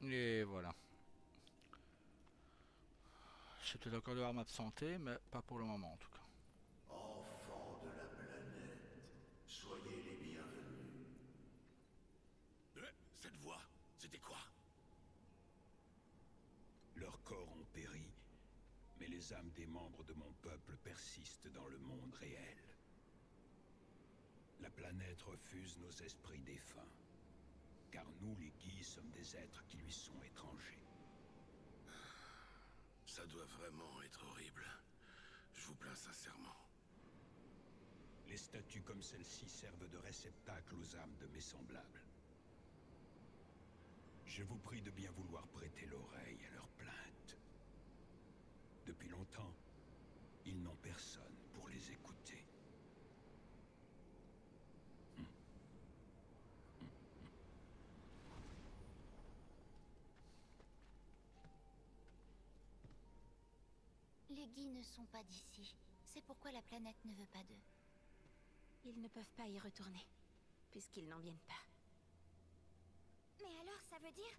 Et voilà. Je vais peut-être encore devoir m'absenter, mais pas pour le moment en tout cas. Enfants de la planète, soyez les bienvenus. Cette voix, c'était quoi? Leurs corps ont péri, mais les âmes des membres de mon peuple persistent dans le monde réel. La planète refuse nos esprits défunts, car nous, les Guis, sommes des êtres qui lui sont étrangers. Ça doit vraiment être horrible. Je vous plains sincèrement. Les statues comme celle-ci servent de réceptacle aux âmes de mes semblables. Je vous prie de bien vouloir prêter l'oreille à leurs plaintes. Depuis longtemps, ils n'ont personne pour les écouter. Les Guis ne sont pas d'ici. C'est pourquoi la planète ne veut pas d'eux. Ils ne peuvent pas y retourner, puisqu'ils n'en viennent pas. Mais alors ça veut dire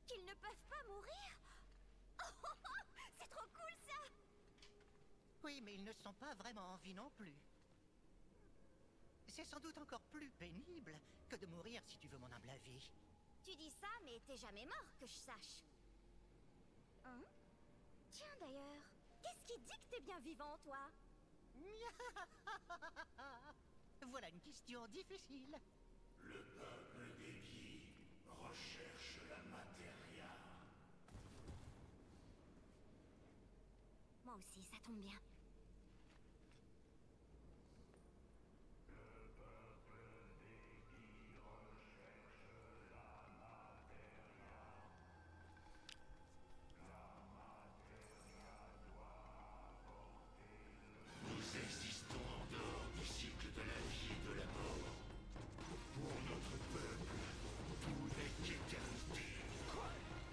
qu'ils ne peuvent pas mourir? C'est trop cool ça! Oui, mais ils ne sont pas vraiment en vie non plus. C'est sans doute encore plus pénible que de mourir si tu veux mon humble avis. Tu dis ça, mais t'es jamais mort, que je sache. Hein? Tiens d'ailleurs, qu'est-ce qui dit que t'es bien vivant, toi? Voilà une question difficile. Le peuple des Guis recherche la matéria. Moi aussi, ça tombe bien. Nous existons en dehors du cycle de la vie et de la mort. Pour notre peuple, tout n'est qu'éternité.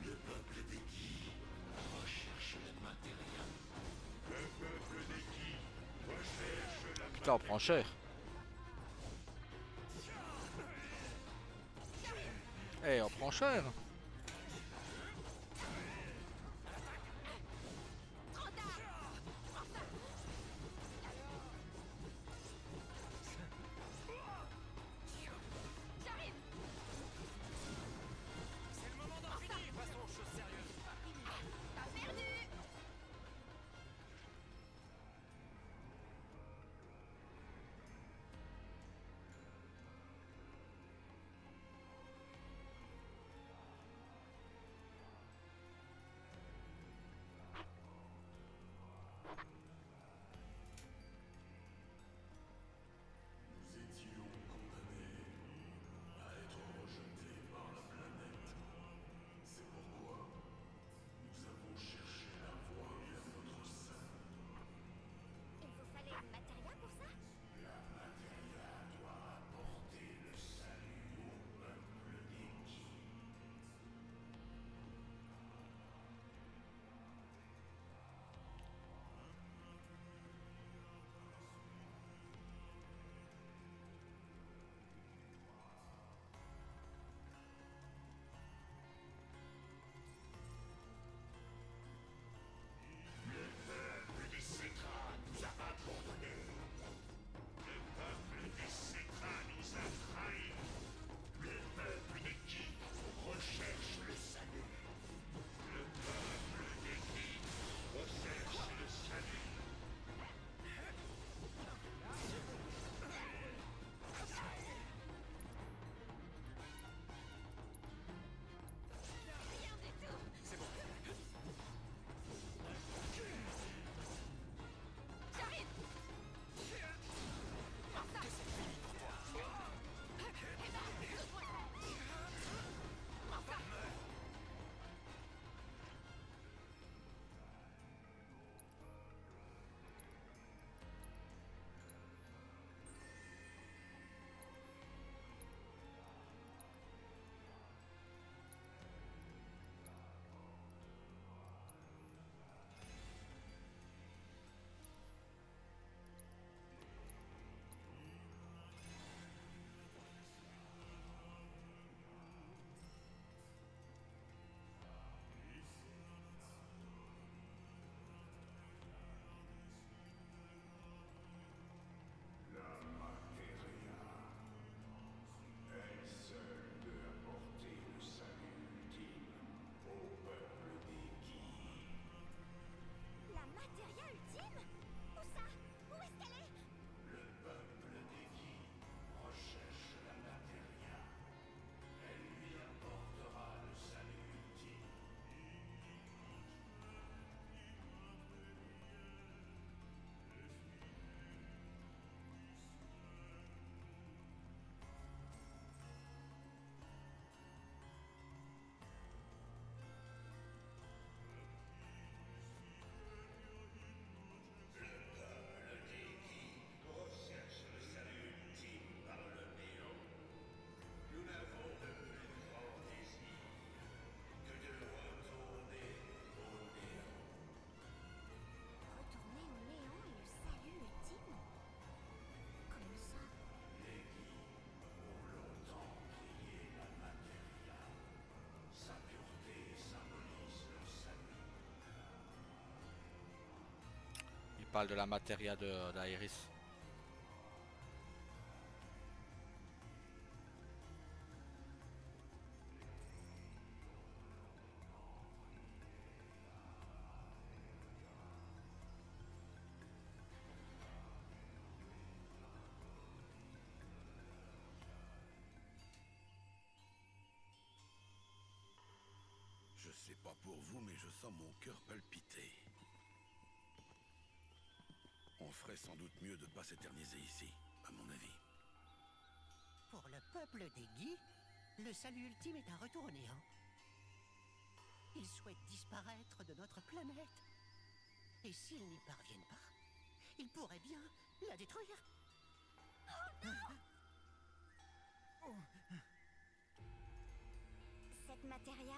Le peuple des Guis recherche la matéria. Le peuple des Guis recherche la Putain, on prend cher. Eh, on prend cher. C'est le moment d'en finir, passons aux choses sérieuses. Pas perdu! parle de la matéria d'Aeris. Je sais pas pour vous, mais je sens mon cœur palpiter. On ferait sans doute mieux de pas s'éterniser ici, à mon avis. Pour le peuple des Guy, le salut ultime est un retour au néant. Ils souhaitent disparaître de notre planète. Et s'ils n'y parviennent pas, ils pourraient bien la détruire. Cette matéria,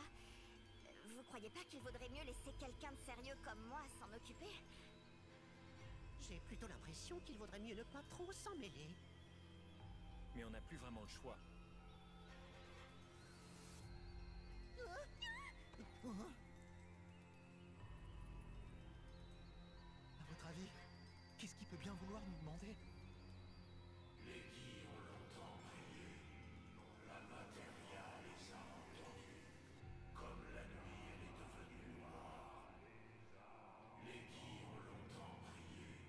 vous croyez pas qu'il vaudrait mieux laisser quelqu'un de sérieux comme moi s'en occuper? J'ai plutôt l'impression qu'il vaudrait mieux ne pas trop s'en mêler. Mais on n'a plus vraiment le choix. À votre avis, qu'est-ce qu'il peut bien vouloir nous demander? Les Guy ont longtemps prié. La matéria les a entendus. Comme la nuit elle est devenue noire. Les Guy ont longtemps prié.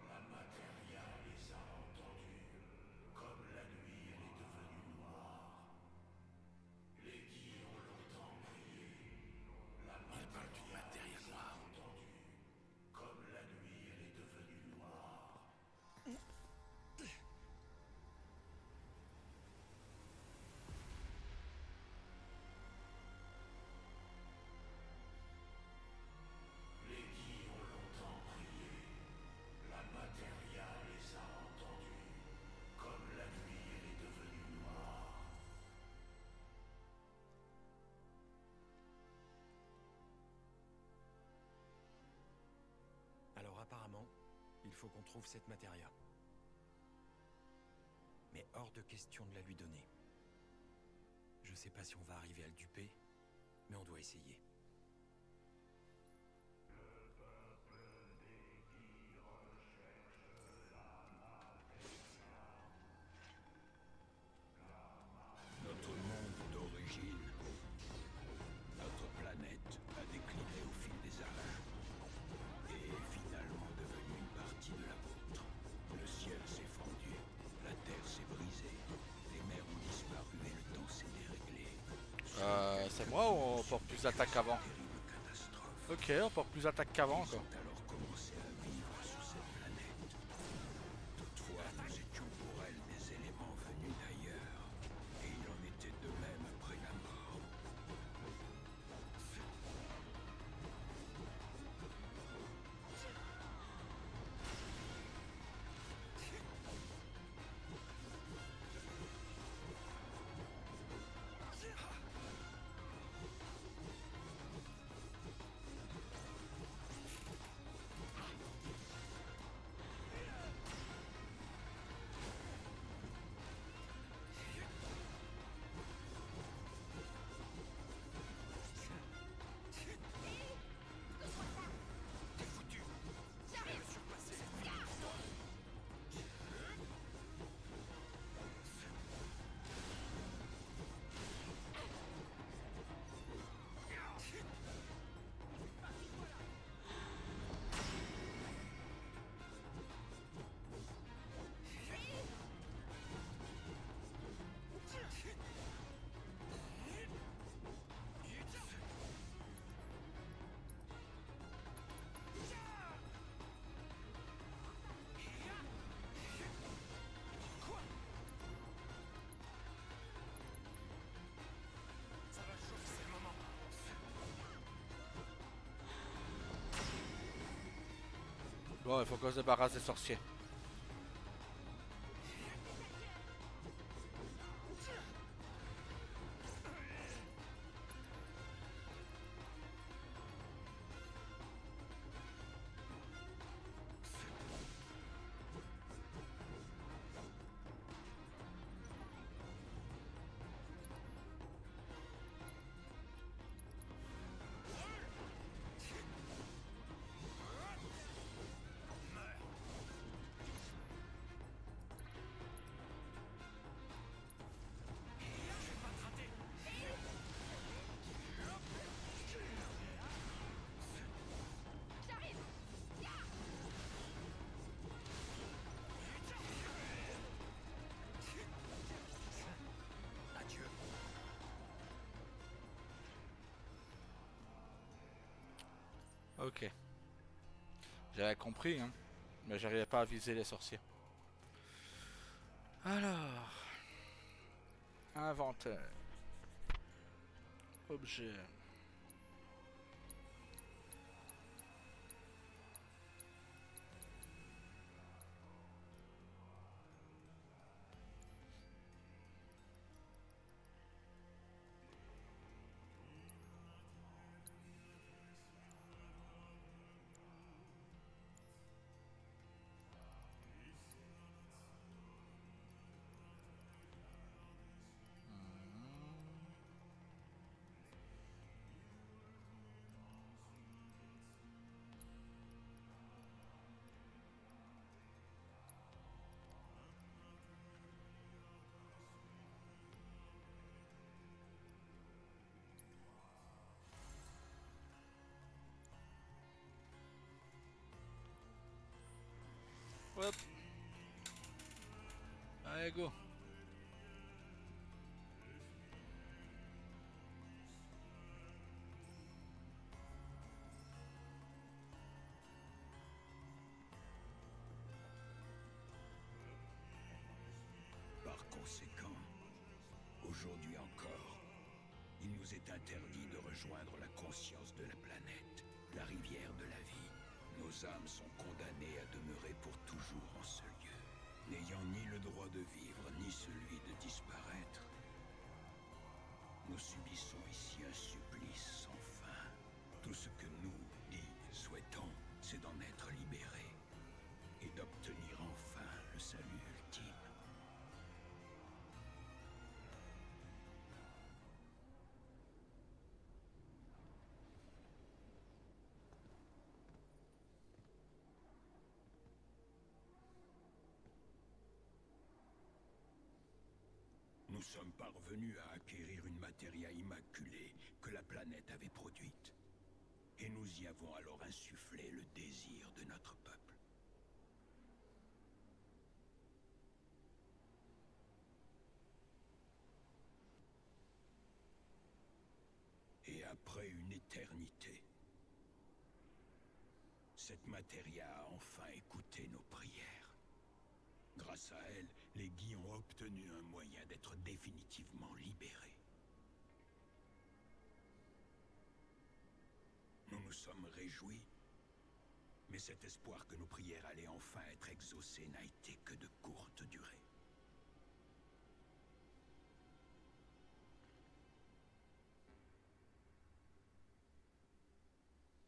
La matéria les a entendus. Comme la nuit elle est devenue noire. Les Guy ont longtemps prié. La Il parle d'une matéria noire. entendue. Comme la nuit elle est devenue noire. Les Guy ont longtemps prié. La matéria les a entendus. Comme la nuit elle est devenue noire. Alors apparemment, il faut qu'on trouve cette matéria. Mais hors de question de la lui donner. Je sais pas si on va arriver à le duper, mais on doit essayer. Notre monde d'origine, notre planète a décliné au fil des âges et est finalement devenue une partie de la vôtre. Le ciel s'est fendu, la terre s'est brisée, les mers ont disparu et le temps s'est déréglé. C'est moi ou on porte plus d'attaques qu'avant? Terrible catastrophe. Ok, on porte plus d'attaques qu'avant Ils quoi. ont alors commencé à vivre sur cette planète. Toutefois, nous étions pour elles des éléments venus d'ailleurs. Et il en était de même après la mort. Ça va chauffer, c'est le moment. Bon, il faut qu'on se débarrasse des sorciers. Ok. J'avais compris, hein. Mais j'arrivais pas à viser les sorciers. Alors... Inventaire. Objet. Hop. Allez, go. Par conséquent, aujourd'hui encore, il nous est interdit de rejoindre la conscience de la planète, la rivière de la vie. Nos âmes sont condamnées à demeurer pour toujours en ce lieu, n'ayant ni le droit de vivre, ni celui de disparaître. Nous subissons ici un supplice sans fin. Tout ce que nous, souhaitons, c'est d'en être libérés et d'obtenir enfin le salut ultime. Nous sommes parvenus à acquérir une matière immaculée que la planète avait produite. Et nous y avons alors insufflé le désir de notre peuple. Et après une éternité, cette matière a enfin écouté nos prières. Grâce à elle, les Guis ont obtenu un moyen d'être définitivement libérés. Nous nous sommes réjouis, mais cet espoir que nos prières allaient enfin être exaucées n'a été que de courte durée.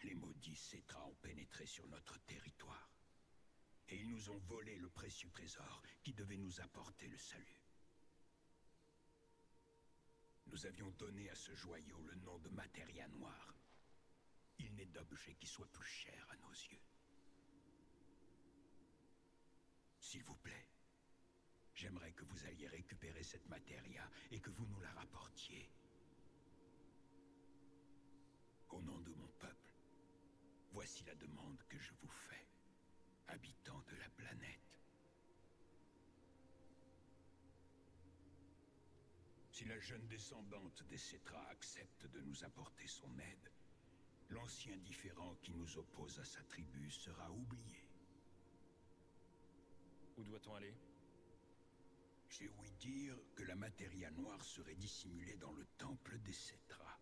Les maudits Cetra ont pénétré sur notre territoire. Et ils nous ont volé le précieux trésor qui devait nous apporter le salut. Nous avions donné à ce joyau le nom de Materia Noire. Il n'est d'objet qui soit plus cher à nos yeux. S'il vous plaît, j'aimerais que vous alliez récupérer cette Materia et que vous nous la rapportiez. Au nom de mon peuple, voici la demande que je vous fais. Habitants de la planète. Si la jeune descendante des Cetra accepte de nous apporter son aide, l'ancien différend qui nous oppose à sa tribu sera oublié. Où doit-on aller? J'ai ouï dire que la Materia Noire serait dissimulée dans le temple des Cetra.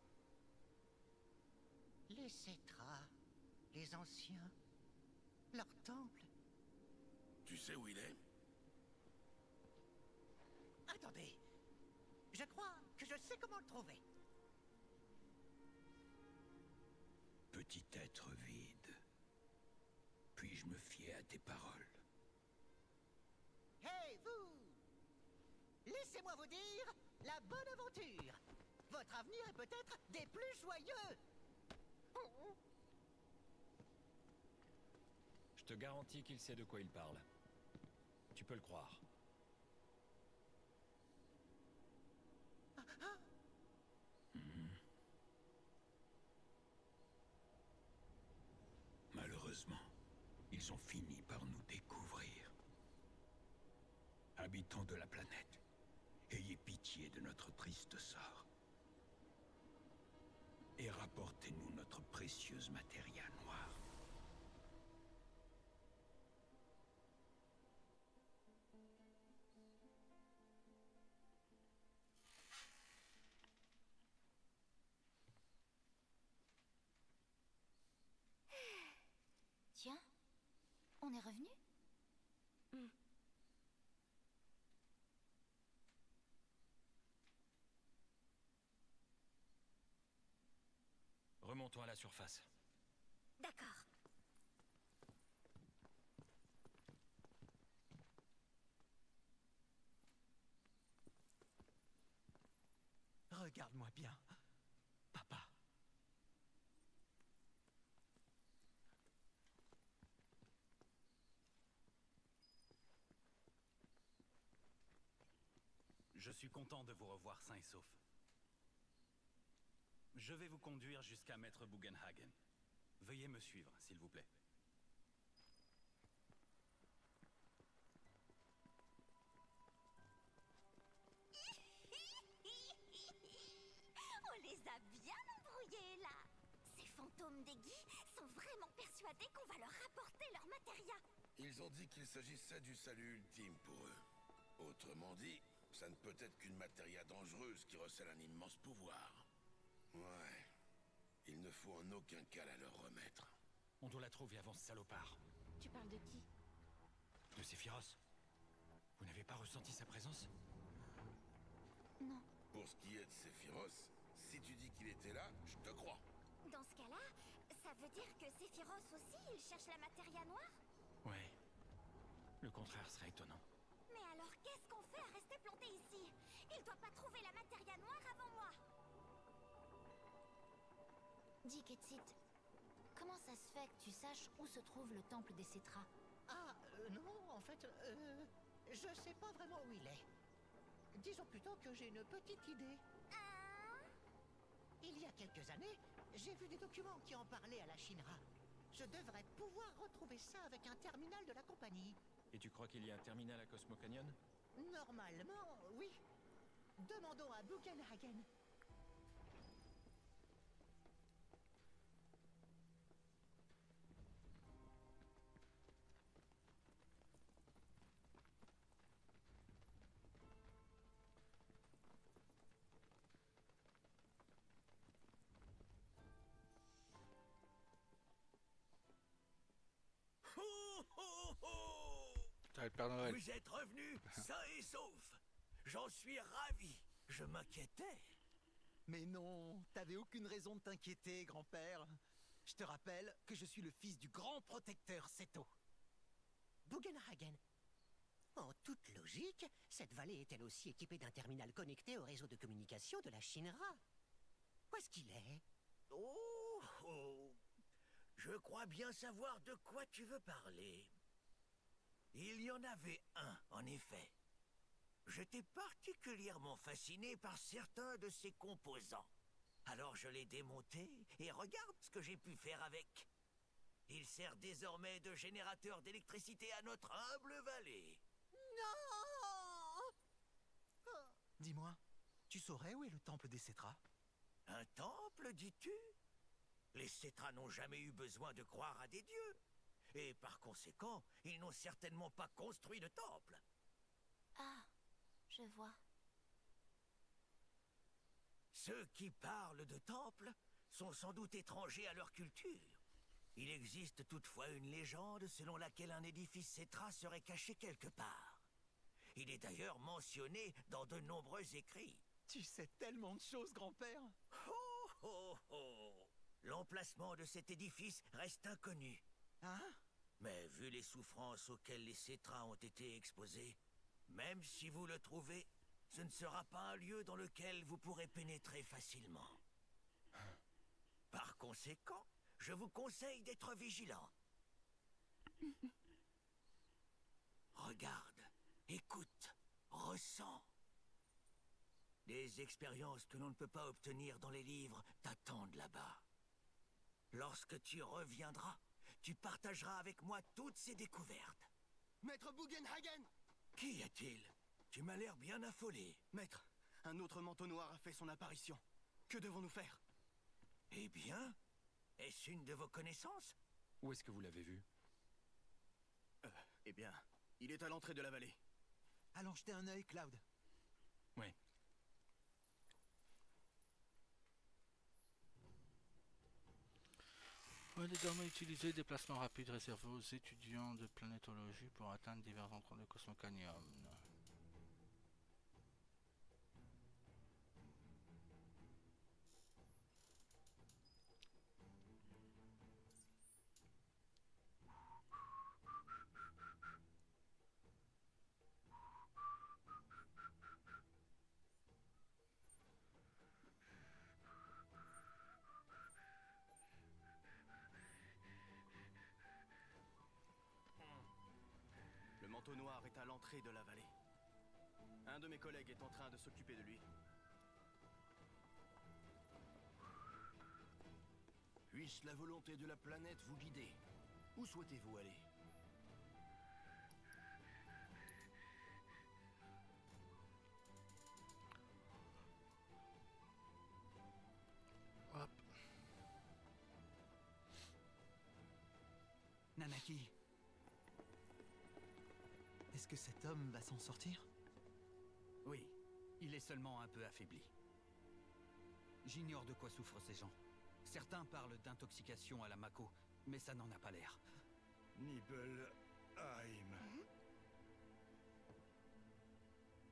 Les Cetra, les anciens, leur temple. Tu sais où il est? Attendez, je crois que je sais comment le trouver. Petit être vide, puis-je me fier à tes paroles? Hey, vous! Laissez-moi vous dire la bonne aventure. Votre avenir est peut-être des plus joyeux. Je te garantis qu'il sait de quoi il parle. Tu peux le croire. Malheureusement, ils ont fini par nous découvrir. Habitants de la planète, ayez pitié de notre triste sort. Et et rapportez-nous notre précieuse matéria noire. Tiens, on est revenu? Remontons à la surface. D'accord. Regarde-moi bien, papa. Je suis content de vous revoir sain et sauf. Je vais vous conduire jusqu'à Maître Bugenhagen. Veuillez me suivre, s'il vous plaît. On les a bien embrouillés, là. Ces fantômes d'Eggy sont vraiment persuadés qu'on va leur rapporter leur matéria. Ils ont dit qu'il s'agissait du salut ultime pour eux. Autrement dit, ça ne peut être qu'une matéria dangereuse qui recèle un immense pouvoir. Ouais. Il ne faut en aucun cas la leur remettre. On doit la trouver avant ce salopard. Tu parles de qui? De Sephiroth. Vous n'avez pas ressenti sa présence? Non. Pour ce qui est de Sephiroth, si tu dis qu'il était là, je te crois. Dans ce cas-là, ça veut dire que Sephiroth aussi, il cherche la matéria noire? Ouais. Le contraire serait étonnant. Mais alors, qu'est-ce qu'on fait à rester planté ici? Il doit pas trouver la matéria noire avant moi. Dis, Ketsit, comment ça se fait que tu saches où se trouve le temple des Cétras? Ah, non, en fait, je sais pas vraiment où il est. Disons plutôt que j'ai une petite idée. Il y a quelques années, j'ai vu des documents qui en parlaient à la Shinra. Je devrais pouvoir retrouver ça avec un terminal de la compagnie. Et tu crois qu'il y a un terminal à Cosmo Canyon? Normalement, oui. Demandons à Bugenhagen. Oh, oh, oh! Putain, le Père Noël. Vous êtes revenu sain et sauf. J'en suis ravi. Je m'inquiétais. Mais non, t'avais aucune raison de t'inquiéter, grand-père. Je te rappelle que je suis le fils du grand protecteur Seto. Bugenhagen. En toute logique, cette vallée est elle aussi équipée d'un terminal connecté au réseau de communication de la Shinra. Où est-ce qu'il est? Oh, oh. Je crois bien savoir de quoi tu veux parler. Il y en avait un, en effet. J'étais particulièrement fasciné par certains de ses composants. Alors je l'ai démonté et regarde ce que j'ai pu faire avec. Il sert désormais de générateur d'électricité à notre humble vallée. Non! Dis-moi, tu saurais où est le temple des Cétras? Un temple, dis-tu? Les Cétras n'ont jamais eu besoin de croire à des dieux. Et par conséquent, ils n'ont certainement pas construit de temple. Ah, je vois. Ceux qui parlent de temple sont sans doute étrangers à leur culture. Il existe toutefois une légende selon laquelle un édifice Cétra serait caché quelque part. Il est d'ailleurs mentionné dans de nombreux écrits. Tu sais tellement de choses, grand-père. Oh, oh, oh! L'emplacement de cet édifice reste inconnu. Hein? Mais vu les souffrances auxquelles les Cétras ont été exposés, même si vous le trouvez, ce ne sera pas un lieu dans lequel vous pourrez pénétrer facilement. Par conséquent, je vous conseille d'être vigilant. Regarde, écoute, ressens. Des expériences que l'on ne peut pas obtenir dans les livres t'attendent là-bas. Lorsque tu reviendras, tu partageras avec moi toutes ces découvertes. Maître Bugenhagen! Qu'y a-t-il? Tu m'as l'air bien affolé. Maître, un autre manteau noir a fait son apparition. Que devons-nous faire? Eh bien, est-ce une de vos connaissances? Où est-ce que vous l'avez vu? Eh bien, il est à l'entrée de la vallée. Allons jeter un œil, Cloud. Ouais. On va désormais utiliser le déplacement rapide réservé aux étudiants de planétologie pour atteindre divers endroits de Cosmocanium. Le manteau noir est à l'entrée de la vallée. Un de mes collègues est en train de s'occuper de lui. Puisse la volonté de la planète vous guider. Où souhaitez-vous aller? Hop. Nanaki. Est-ce que cet homme va s'en sortir? Oui, il est seulement un peu affaibli. J'ignore de quoi souffrent ces gens. Certains parlent d'intoxication à la Mako, mais ça n'en a pas l'air. Nibelheim.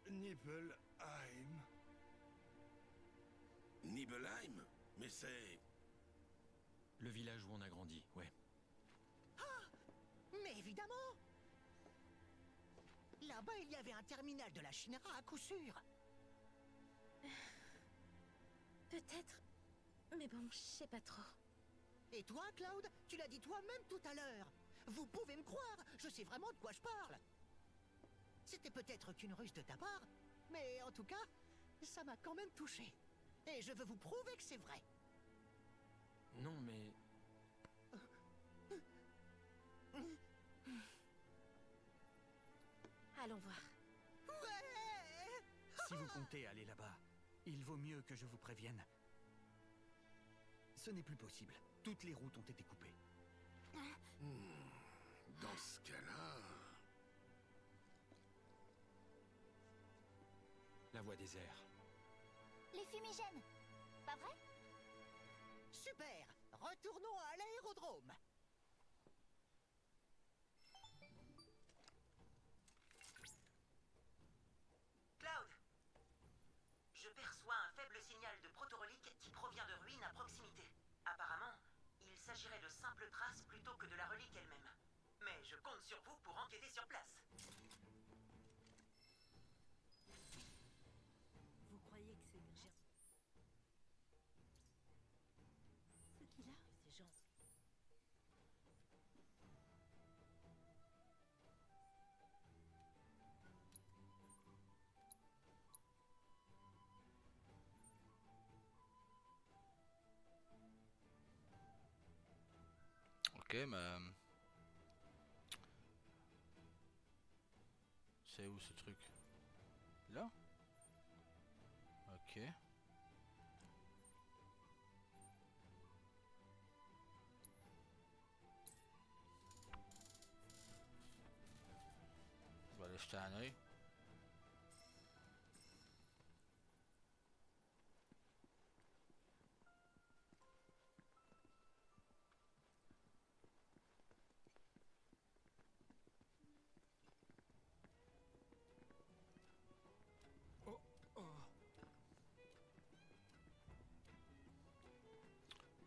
Nibelheim. Nibelheim? Mais c'est... Le village où on a grandi, ouais. Mais évidemment! Là-bas, il y avait un terminal de la Shinra à coup sûr. Peut-être. Mais bon, je sais pas trop. Et toi, Cloud, tu l'as dit toi-même tout à l'heure. Vous pouvez me croire, je sais vraiment de quoi je parle. C'était peut-être qu'une ruse de ta part, mais en tout cas, ça m'a quand même touché. Et je veux vous prouver que c'est vrai. Non, mais... Allons voir. Ouais! Si vous comptez aller là-bas, il vaut mieux que je vous prévienne. Ce n'est plus possible. Toutes les routes ont été coupées. Dans ce cas-là... La voie des airs. Les fumigènes, pas vrai? Super! Retournons à l'aérodrome. Cloud! Je perçois un faible signal de protorelique qui provient de ruines à proximité. Apparemment, il s'agirait de simples traces plutôt que de la relique elle-même. Mais je compte sur vous pour enquêter sur place. Vous croyez que c'est... Ce qu'il a, ces gens... Ok, mais... C'est où ce truc? Là? Ok. On va aller jeter un œil.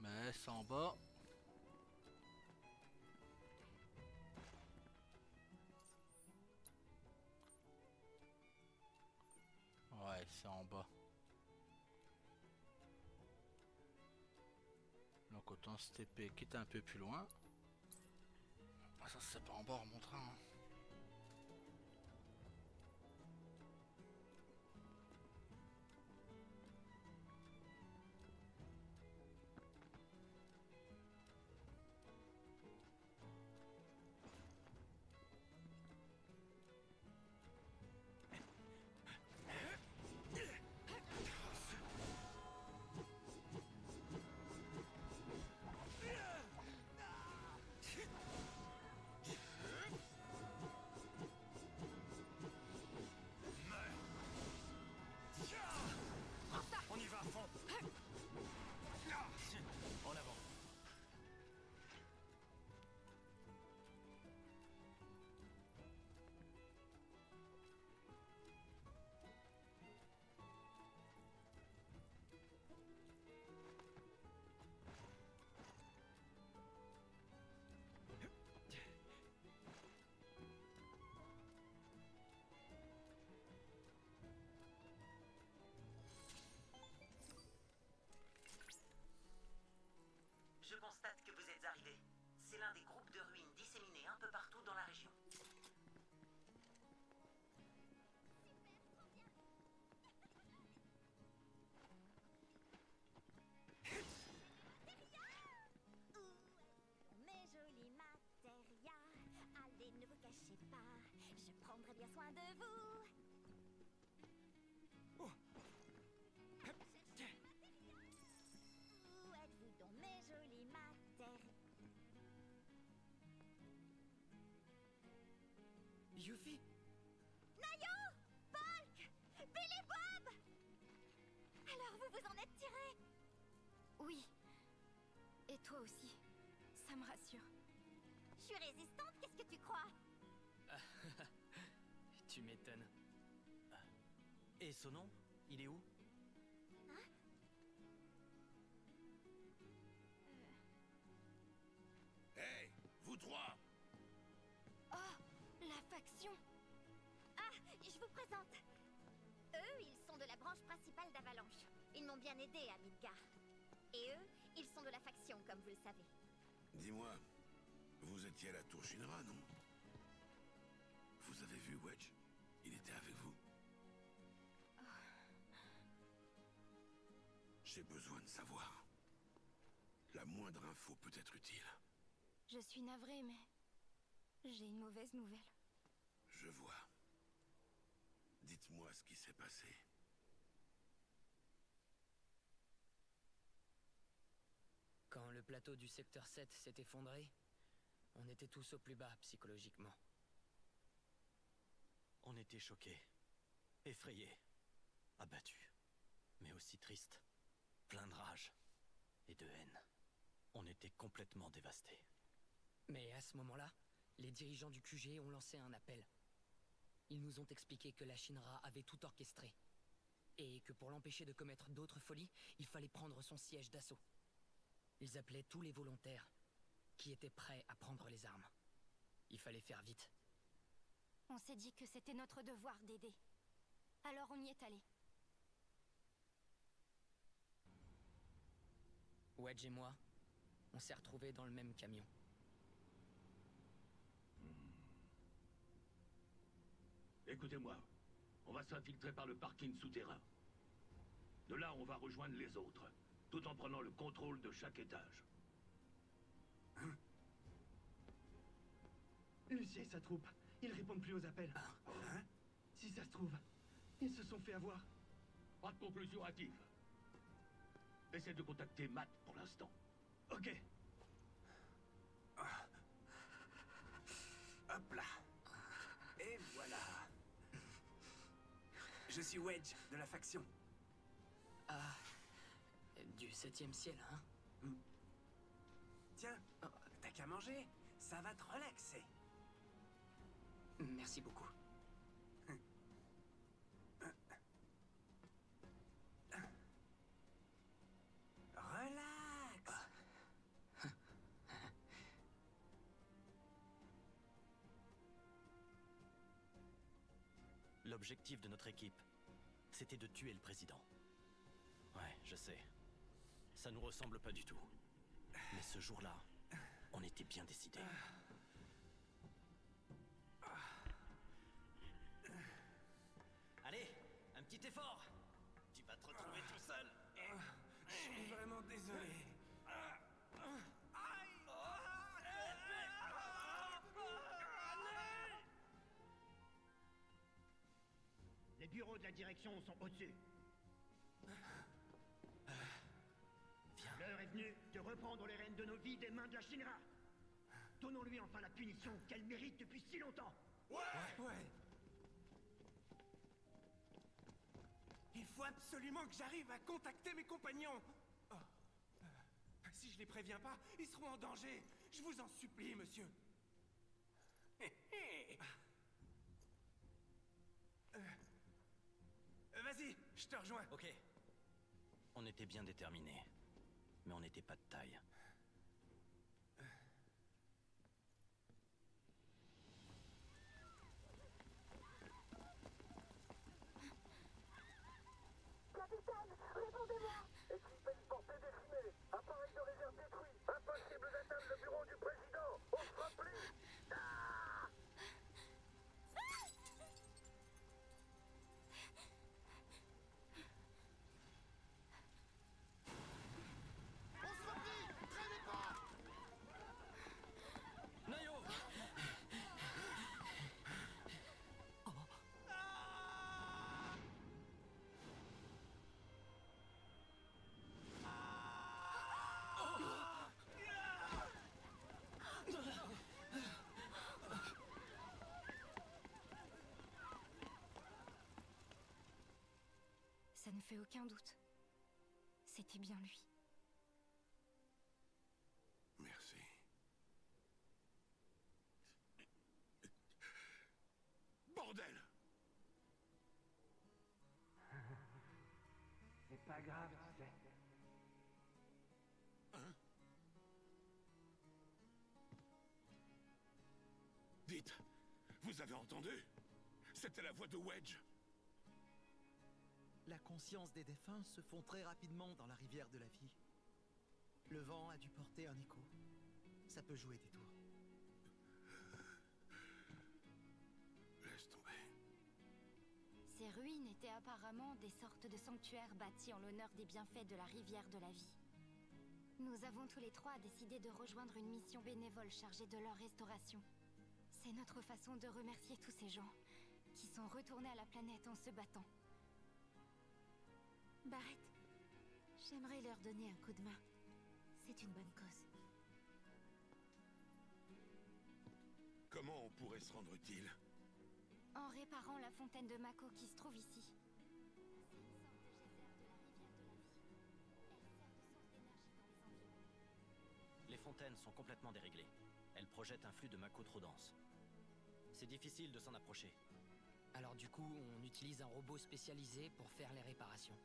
Mais c'est en bas. Ouais, c'est en bas. Donc autant se TP quitte un peu plus loin. Ah, ça c'est pas en bas mon train. peu partout dans la région. Mes jolis matérias, allez, ne vous cachez pas, je prendrai bien soin de vous. Où êtes-vous donc, mes jolis matérias? Yuffie! Nayo! Polk! Billy Bob! Alors vous vous en êtes tiré? Oui. Et toi aussi. Ça me rassure. Je suis résistante, qu'est-ce que tu crois? Tu m'étonnes. Et son nom? Il est où? Hein? Hey, vous trois! Oh, la faction. Ah, je vous présente. Eux, ils sont de la branche principale d'Avalanche. Ils m'ont bien aidé à Midgar. Et eux, ils sont de la faction, comme vous le savez. Dis-moi, vous étiez à la tour Shinra, non? Vous avez vu Wedge? Il était avec vous? J'ai besoin de savoir. La moindre info peut être utile. Je suis navrée, mais j'ai une mauvaise nouvelle. Je vois. Dites-moi ce qui s'est passé. Quand le plateau du secteur 7 s'est effondré, on était tous au plus bas psychologiquement. On était choqués, effrayés, abattus, mais aussi tristes, pleins de rage et de haine. On était complètement dévastés. Mais à ce moment-là, les dirigeants du QG ont lancé un appel. Ils nous ont expliqué que la Shinra avait tout orchestré, et que pour l'empêcher de commettre d'autres folies, il fallait prendre son siège d'assaut. Ils appelaient tous les volontaires qui étaient prêts à prendre les armes. Il fallait faire vite. On s'est dit que c'était notre devoir d'aider. Alors on y est allé. Wedge et moi, on s'est retrouvés dans le même camion. Écoutez-moi, on va s'infiltrer par le parking souterrain. De là, on va rejoindre les autres, tout en prenant le contrôle de chaque étage. Lucie et sa troupe, ils répondent plus aux appels. Hein? Si ça se trouve, ils se sont fait avoir. Pas de conclusion hâtive. Essaie de contacter Matt pour l'instant. Ok. Hop là. Et voilà. Je suis Wedge, de la faction. Ah, du 7e ciel, hein? Tiens, t'as qu'à manger. Ça va te relaxer. Merci beaucoup. Relax. L'objectif de notre équipe, c'était de tuer le président. Ouais, je sais. Ça nous ressemble pas du tout. Mais ce jour-là, on était bien décidés. Allez, un petit effort. Tu vas te retrouver tout seul. Je suis vraiment désolé. Les bureaux de la direction sont au-dessus. L'heure est venue de reprendre les rênes de nos vies des mains de la Shinra. Donnons-lui enfin la punition qu'elle mérite depuis si longtemps. Ouais. Il faut absolument que j'arrive à contacter mes compagnons. Oh. Si je les préviens pas, ils seront en danger. Je vous en supplie, monsieur. Vas-y, je te rejoins. Ok. On était bien déterminés. Mais on n'était pas de taille. Capitaine, répondez-moi! Équipage portée décimée, appareil de réserve détruit, impossible d'atteindre le bureau du président, on se fera plus! Ça ne fait aucun doute. C'était bien lui. Merci. Bordel! C'est pas grave, tu sais. Hein? Dites, vous avez entendu? C'était la voix de Wedge. La conscience des défunts se fond très rapidement dans la rivière de la vie. Le vent a dû porter un écho. Ça peut jouer des tours. Laisse tomber. Ces ruines étaient apparemment des sortes de sanctuaires bâtis en l'honneur des bienfaits de la rivière de la vie. Nous avons tous les trois décidé de rejoindre une mission bénévole chargée de leur restauration. C'est notre façon de remercier tous ces gens qui sont retournés à la planète en se battant. Barrett, j'aimerais leur donner un coup de main. C'est une bonne cause. Comment on pourrait se rendre utile? En réparant la fontaine de Mako qui se trouve ici. Les fontaines sont complètement déréglées. Elles projettent un flux de Mako trop dense. C'est difficile de s'en approcher. Alors du coup, on utilise un robot spécialisé pour faire les réparations.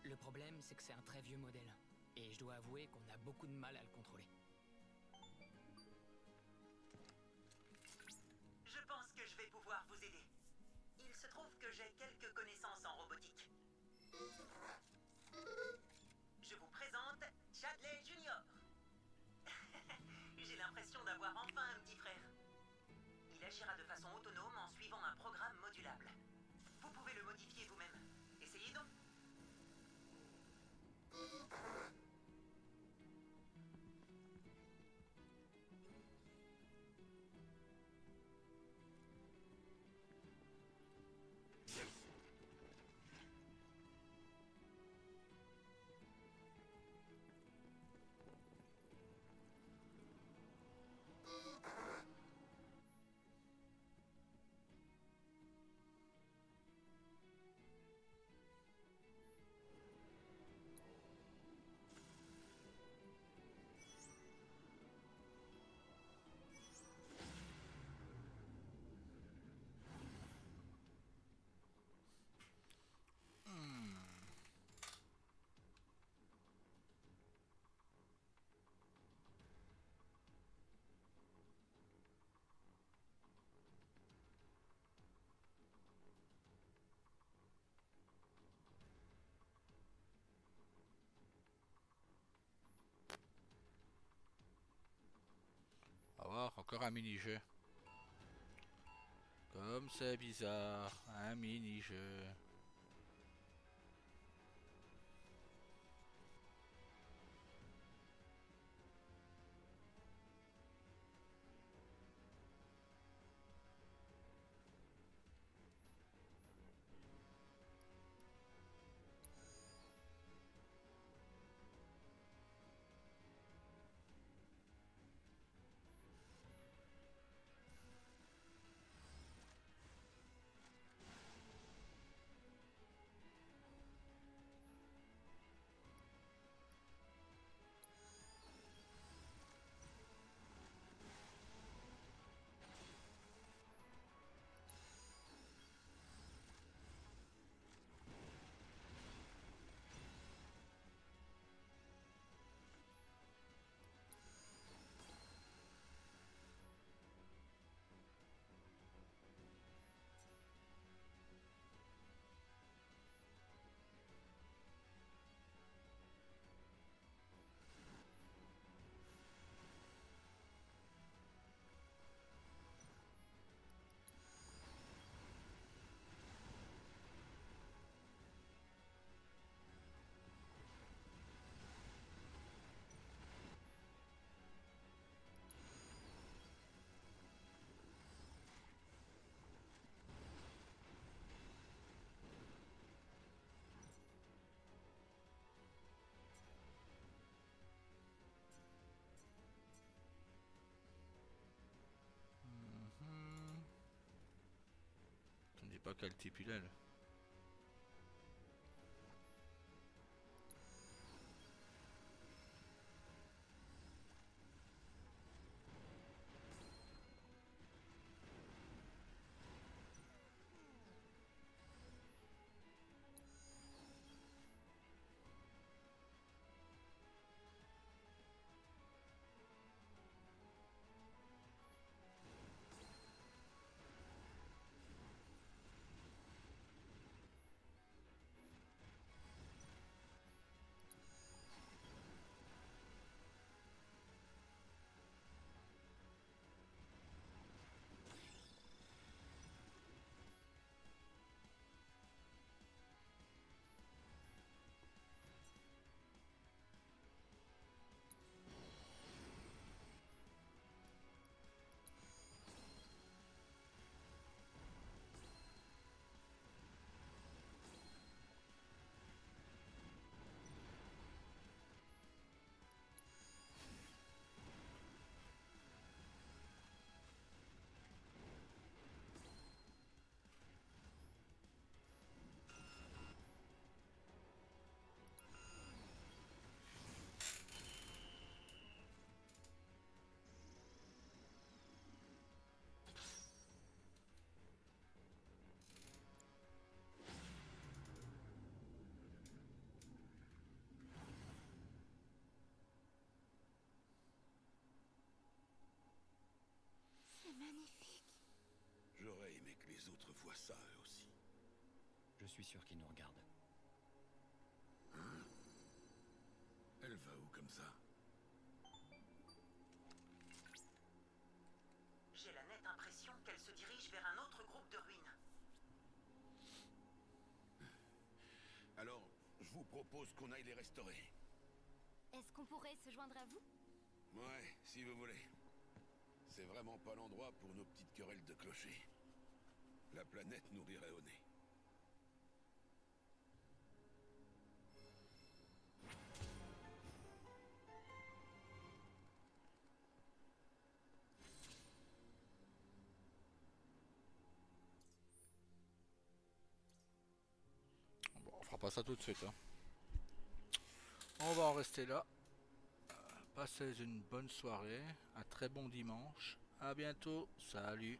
Le problème, c'est que c'est un très vieux modèle. Et je dois avouer qu'on a beaucoup de mal à le contrôler. Je pense que je vais pouvoir vous aider. Il se trouve que j'ai quelques connaissances en robotique. Je vous présente Chadley Junior. J'ai l'impression d'avoir enfin un petit frère. Il agira de façon autonome en suivant un programme modulable. Vous pouvez le modifier vous-même. Essayez donc. Alors, encore un mini-jeu. Comme c'est bizarre, un mini-jeu. pas quel type il est. Là. C'est magnifique. J'aurais aimé que les autres voient ça eux aussi. Je suis sûr qu'ils nous regardent. Hein? Elle va où comme ça? J'ai la nette impression qu'elle se dirige vers un autre groupe de ruines. Alors, je vous propose qu'on aille les restaurer. Est-ce qu'on pourrait se joindre à vous? Ouais, si vous voulez. C'est vraiment pas l'endroit pour nos petites querelles de clochers. La planète nous rirait au nez. Bon, on fera pas ça tout de suite. Hein. On va en rester là. Passez une bonne soirée, un très bon dimanche. À bientôt. Salut.